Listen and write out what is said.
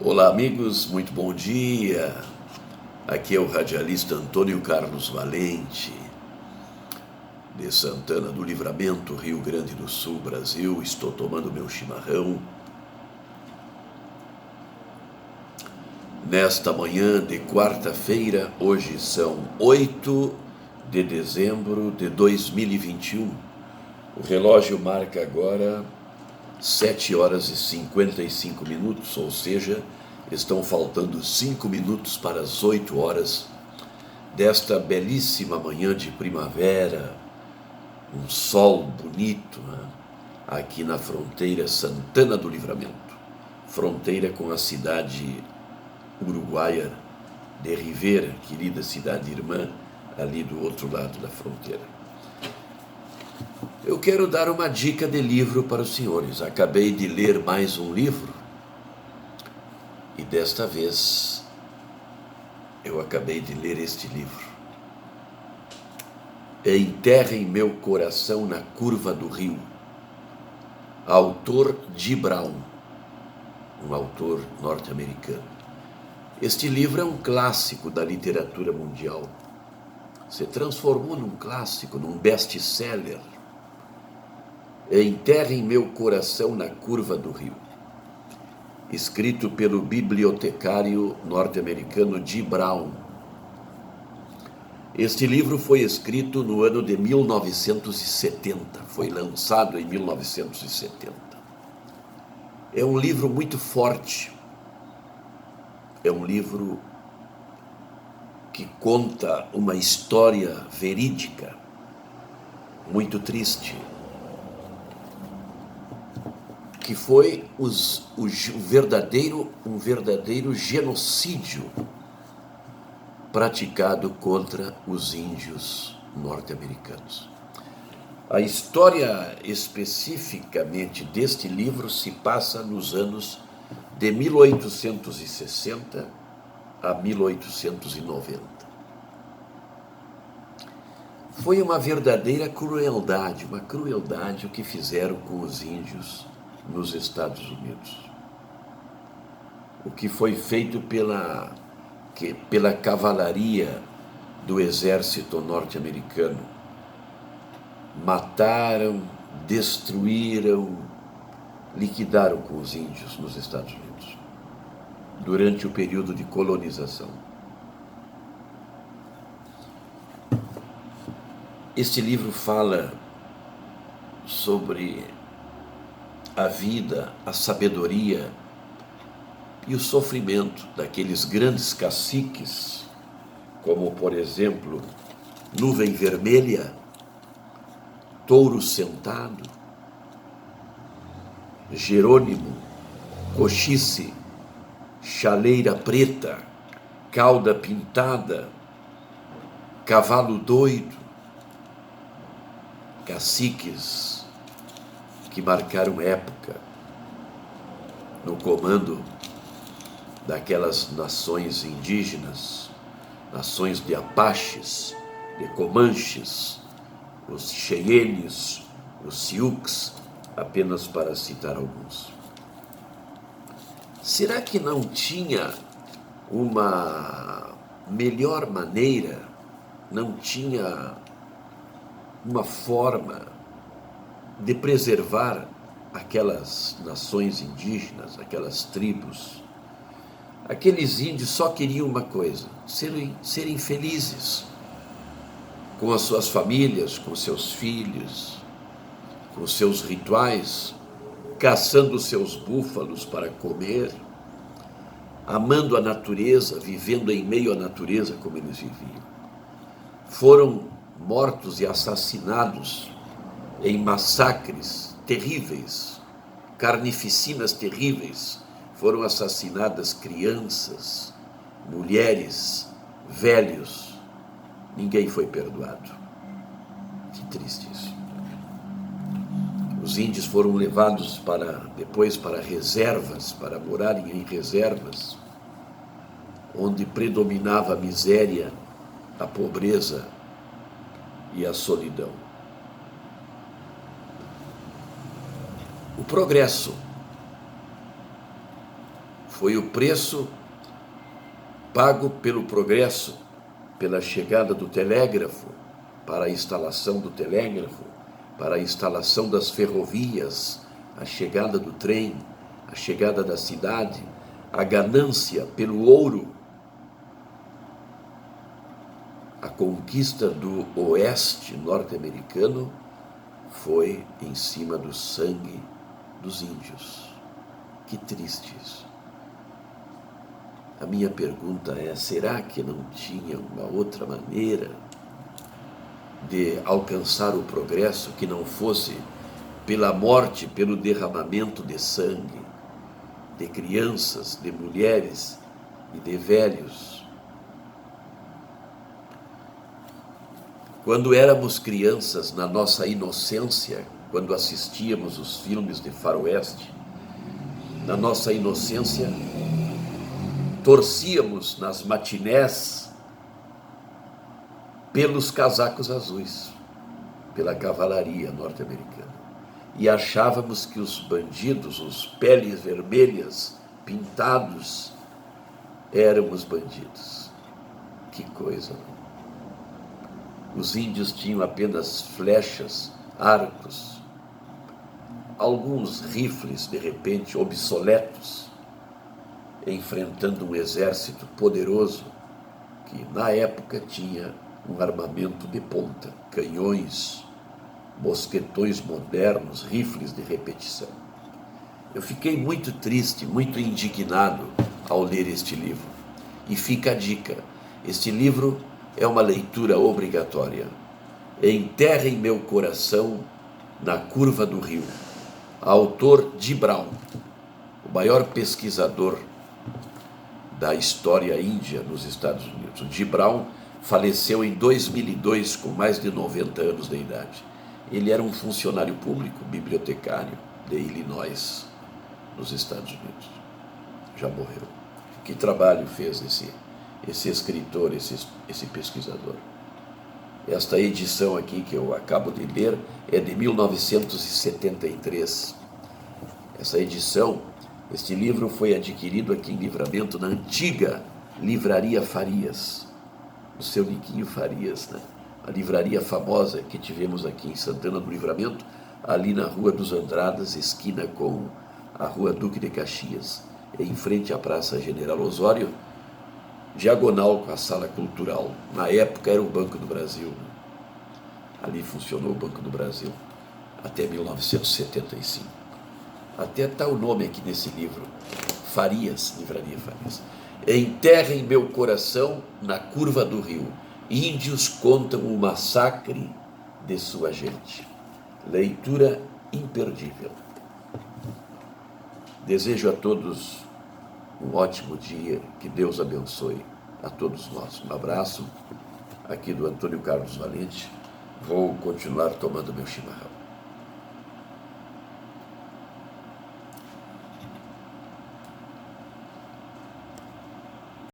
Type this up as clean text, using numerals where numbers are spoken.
Olá, amigos, muito bom dia. Aqui é o radialista Antônio Carlos Valente, de Santana do Livramento, Rio Grande do Sul, Brasil. Estou tomando meu chimarrão nesta manhã de quarta-feira. Hoje são 8 de dezembro de 2021. O relógio marca agora 7 horas e 55 minutos, ou seja, estão faltando 5 minutos para as 8 horas desta belíssima manhã de primavera, um sol bonito, né? Aqui na fronteira Santana do Livramento, fronteira com a cidade uruguaia de Rivera, querida cidade irmã, ali do outro lado da fronteira. Eu quero dar uma dica de livro para os senhores. Acabei de ler mais um livro e desta vez eu acabei de ler este livro. Enterrem meu coração na curva do rio. Autor Dee Brown, um autor norte-americano. Este livro é um clássico da literatura mundial. Se transformou num clássico, num best-seller. Enterrem meu coração na curva do rio. Escrito pelo bibliotecário norte-americano Dee Brown. Este livro foi escrito no ano de 1970, foi lançado em 1970. É um livro muito forte, é um livro que conta uma história verídica, muito triste, que foi um verdadeiro genocídio praticado contra os índios norte-americanos. A história especificamente deste livro se passa nos anos de 1860 a 1890. Foi uma verdadeira crueldade, o que fizeram com os índios nos Estados Unidos. O que foi feito pela cavalaria do exército norte-americano. Mataram, destruíram, liquidaram com os índios nos Estados Unidos, durante o período de colonização. Este livro fala sobre a vida, a sabedoria e o sofrimento daqueles grandes caciques, como, por exemplo, Nuvem Vermelha, Touro Sentado, Jerônimo, Cochice, Chaleira Preta, Cauda Pintada, Cavalo Doido, caciques que marcaram época no comando daquelas nações indígenas, nações de Apaches, de Comanches, os Cheyennes, os Sioux, apenas para citar alguns. Será que não tinha uma melhor maneira, não tinha uma forma de preservar aquelas nações indígenas, aquelas tribos? Aqueles índios só queriam uma coisa: serem felizes com as suas famílias, com seus filhos, com seus rituais, caçando seus búfalos para comer, amando a natureza, vivendo em meio à natureza como eles viviam. Foram mortos e assassinados em massacres terríveis, carnificinas terríveis. Foram assassinadas crianças, mulheres, velhos. Ninguém foi perdoado. Que triste isso. Os índios foram levados depois para reservas, para morarem em reservas, onde predominava a miséria, a pobreza e a solidão. O progresso Foi o preço pago pelo progresso, pela chegada do telégrafo, para a instalação do telégrafo, para a instalação das ferrovias, a chegada do trem, a chegada da cidade, a ganância pelo ouro, a conquista do oeste norte-americano foi em cima do sangue dos índios. Que triste isso. A minha pergunta é, será que não tinha uma outra maneira de alcançar o progresso que não fosse pela morte, pelo derramamento de sangue, de crianças, de mulheres e de velhos? Quando éramos crianças, na nossa inocência, quando assistíamos os filmes de faroeste, na nossa inocência, torcíamos nas matinés pelos casacos azuis, pela cavalaria norte-americana. E achávamos que os bandidos, os peles vermelhas, pintados, éramos bandidos. Que coisa, não? Os índios tinham apenas flechas, arcos, alguns rifles, de repente, obsoletos, enfrentando um exército poderoso que, na época, tinha um armamento de ponta, canhões, mosquetões modernos, rifles de repetição. Eu fiquei muito triste, muito indignado ao ler este livro. E fica a dica, este livro é uma leitura obrigatória. Enterra em meu coração na curva do rio. Autor Dee Brown, o maior pesquisador da história índia nos Estados Unidos. O Dee Brown faleceu em 2002 com mais de 90 anos de idade. Ele era um funcionário público, bibliotecário de Illinois, nos Estados Unidos. Já morreu. Que trabalho fez esse escritor, esse pesquisador? Esta edição aqui que eu acabo de ler é de 1973. Essa edição, este livro foi adquirido aqui em Livramento, na antiga Livraria Farias, o seu Niquinho Farias, né? A livraria famosa que tivemos aqui em Santana do Livramento, ali na Rua dos Andradas, esquina com a Rua Duque de Caxias, em frente à Praça General Osório, diagonal com a Sala Cultural. Na época era o Banco do Brasil, né? Ali funcionou o Banco do Brasil até 1975. Até está o nome aqui nesse livro, Farias, Livraria Farias. Enterra em meu coração na curva do rio. Índios contam o massacre de sua gente. Leitura imperdível. Desejo a todos um ótimo dia, que Deus abençoe a todos nós. Um abraço aqui do Antônio Carlos Valente. Vou continuar tomando meu chimarrão.